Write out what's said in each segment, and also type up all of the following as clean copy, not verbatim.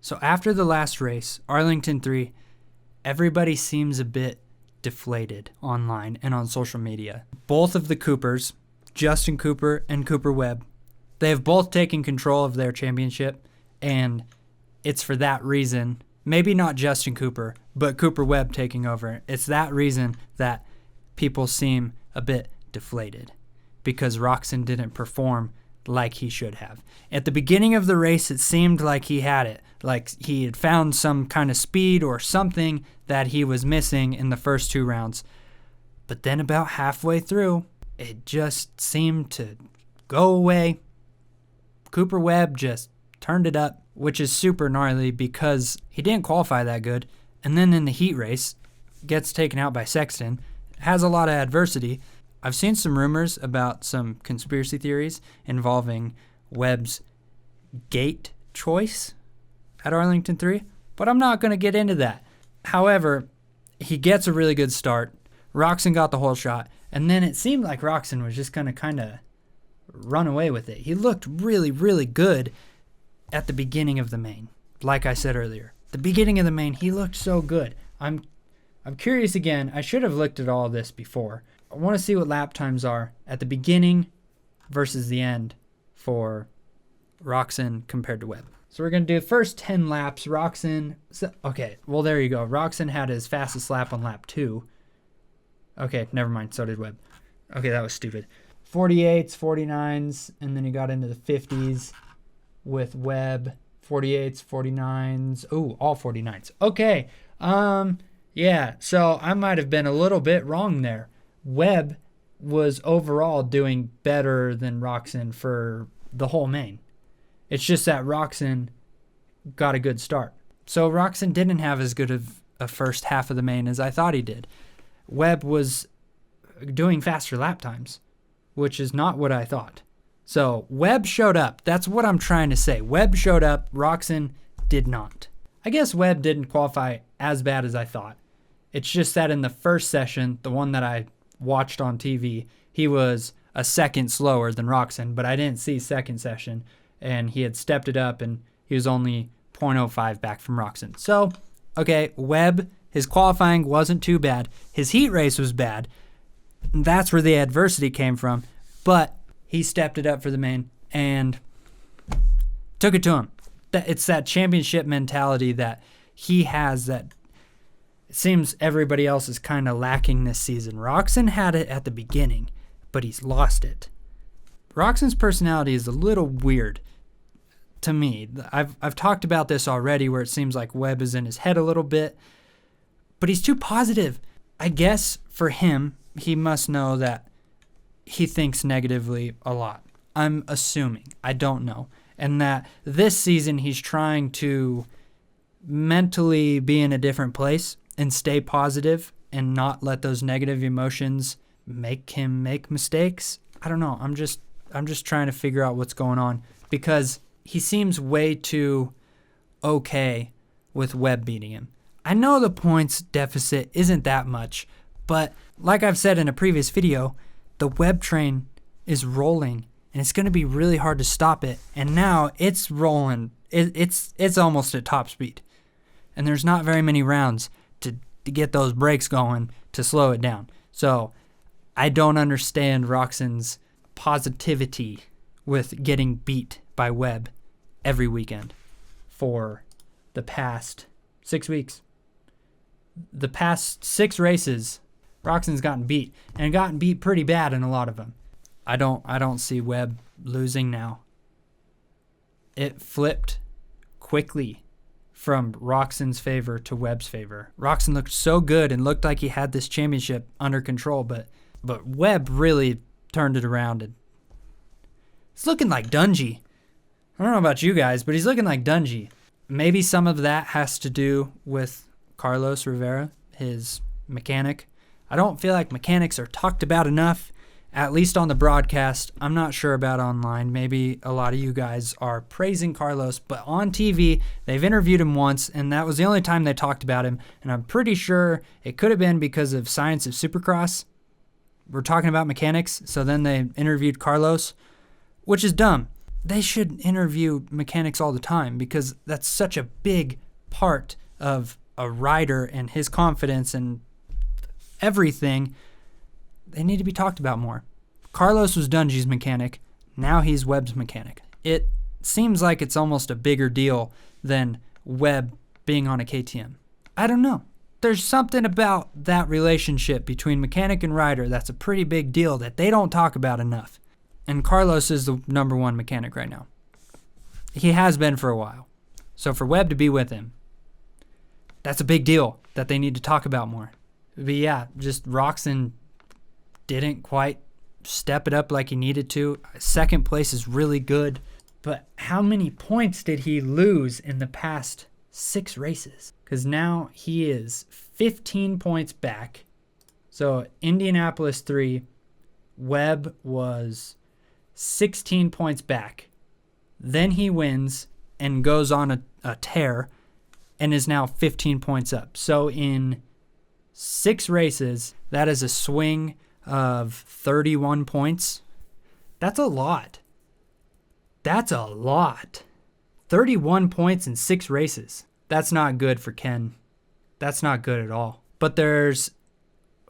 So after the last race, Arlington 3, everybody seems a bit deflated online and on social media. Both of the Coopers, Justin Cooper and Cooper Webb, they have both taken control of their championship, and it's for that reason, maybe not Justin Cooper, but Cooper Webb taking over. It's that reason that people seem a bit deflated, because Roczen didn't perform like he should have. At the beginning of the race, it seemed like he had it, like he had found some kind of speed or something that he was missing in the first 2 rounds. But then about halfway through, it just seemed to go away. Cooper Webb just turned it up, which is super gnarly because he didn't qualify that good. And then in the heat race, gets taken out by Sexton, has a lot of adversity. I've seen some rumors about some conspiracy theories involving Webb's gate choice at Arlington 3, but I'm not going to get into that. However, he gets a really good start. Roczen got the whole shot, and then it seemed like Roczen was just going to kind of run away with it. He looked really, really good at the beginning of the main. Like I said earlier, the beginning of the main, he looked so good. I'm curious again. I should have looked at all this before. I want to see what lap times are at the beginning versus the end for Roczen compared to Webb. So we're going to do the first 10 laps. Roczen, okay, well, there you go. Roczen had his fastest lap on lap 2. Okay, never mind. So did Webb. Okay, that was stupid. 48s, 49s, and then he got into the 50s with Webb. 48s, 49s. Ooh, all 49s. Okay. Yeah, so I might have been a little bit wrong there. Webb was overall doing better than Roczen for the whole main. It's just that Roczen got a good start. So Roczen didn't have as good of a first half of the main as I thought he did. Webb was doing faster lap times, which is not what I thought. So Webb showed up. That's what I'm trying to say. Webb showed up. Roczen did not. I guess Webb didn't qualify as bad as I thought. It's just that in the first session, the one that I watched on TV, he was a second slower than Roczen, but I didn't see second session, and he had stepped it up, and he was only 0.05 back from Roczen. So, okay, Webb, his qualifying wasn't too bad. His heat race was bad. That's where the adversity came from, but he stepped it up for the main and took it to him. It's that championship mentality that he has that it seems everybody else is kind of lacking this season. Roczen had it at the beginning, but he's lost it. Roczen's personality is a little weird to me. I've talked about this already where it seems like Webb is in his head a little bit, but he's too positive. I guess for him, he must know that he thinks negatively a lot. I'm assuming. I don't know. And that this season he's trying to mentally be in a different place and stay positive and not let those negative emotions make him make mistakes. I don't know. I'm just trying to figure out what's going on because he seems way too okay with Webb beating him. I know the points deficit isn't that much, but like I've said in a previous video, the Webb train is rolling and it's going to be really hard to stop it. And now it's rolling. It's almost at top speed. And there's not very many rounds to get those brakes going to slow it down. So I don't understand Roczen's positivity with getting beat by Webb every weekend for the past 6 weeks. The past 6 races, Roczen's gotten beat, and gotten beat pretty bad in a lot of them. I don't see Webb losing now. It flipped quickly from Roczen's favor to Webb's favor. Roczen looked so good and looked like he had this championship under control, but Webb really turned it around. And it's looking like Dungey. I don't know about you guys, but he's looking like Dungey. Maybe some of that has to do with Carlos Rivera, his mechanic. I don't feel like mechanics are talked about enough, at least on the broadcast. I'm not sure about online. Maybe a lot of you guys are praising Carlos, but on TV, they've interviewed him once, and that was the only time they talked about him. And I'm pretty sure it could have been because of Science of Supercross. We're talking about mechanics, so then they interviewed Carlos, which is dumb. they should interview mechanics all the time, because that's such a big part of a rider and his confidence and everything. They need to be talked about more. Carlos was Dungey's mechanic. Now he's Webb's mechanic. It seems like it's almost a bigger deal than Webb being on a KTM. I don't know. There's something about that relationship between mechanic and rider that's a pretty big deal that they don't talk about enough. And Carlos is the number one mechanic right now. He has been for a while. So for Webb to be with him, that's a big deal that they need to talk about more. But yeah, just Roczen didn't quite step it up like he needed to. Second place is really good. But how many points did he lose in the past 6 races? Because now he is 15 points back. So Indianapolis 3, Webb was 16 points back. Then he wins and goes on a tear and is now 15 points up. So in 6 races, that is a swing of 31 points. That's a lot. That's a lot. 31 points in 6 races. That's not good for Ken. That's not good at all. But there's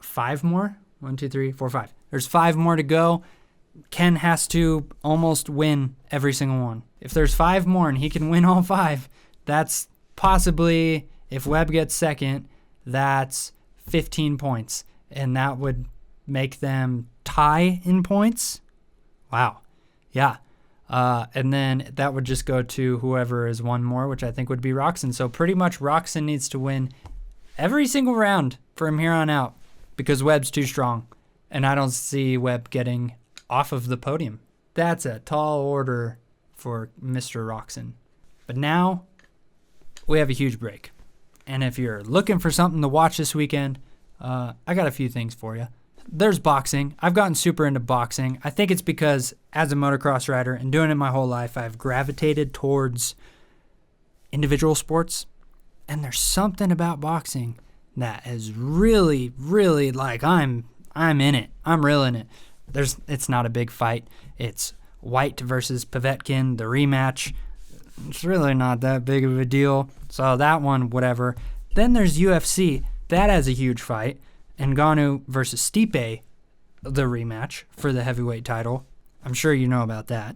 5 more. 1, 2, 3, 4, 5. There's 5 more to go. Ken has to almost win every single one. If there's 5 more and he can win all 5, that's possibly, if Webb gets second, that's 15 points. And that would make them tie in points. Wow. Yeah. And then that would just go to whoever is 1 more, which I think would be Roczen. So pretty much Roczen needs to win every single round from here on out because Webb's too strong. And I don't see Webb getting off of the podium. That's a tall order for Mr. Roczen. But now we have a huge break. And if you're looking for something to watch this weekend, I got a few things for you. There's boxing. I've gotten super into boxing. I think it's because as a motocross rider and doing it my whole life, I've gravitated towards individual sports. And there's something about boxing that is really, really like I'm in it. I'm real in it. It's not a big fight. It's White versus Povetkin, the rematch. It's really not that big of a deal. So that one, whatever. Then there's UFC. That has a huge fight. Ngannou versus Stipe, the rematch for the heavyweight title. I'm sure you know about that.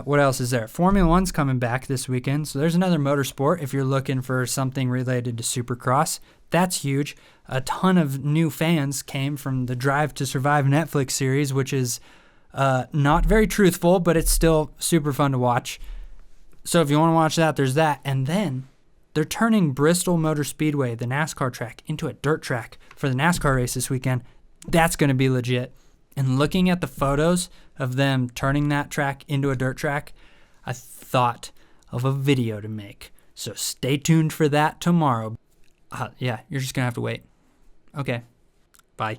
What else is there? Formula One's coming back this weekend. So there's another motorsport if you're looking for something related to Supercross. That's huge. A ton of new fans came from the Drive to Survive Netflix series, which is not very truthful, but it's still super fun to watch. So if you want to watch that, there's that. And then they're turning Bristol Motor Speedway, the NASCAR track, into a dirt track for the NASCAR race this weekend. That's going to be legit. And looking at the photos of them turning that track into a dirt track, I thought of a video to make. So stay tuned for that tomorrow. Yeah, you're just going to have to wait. Okay. Bye.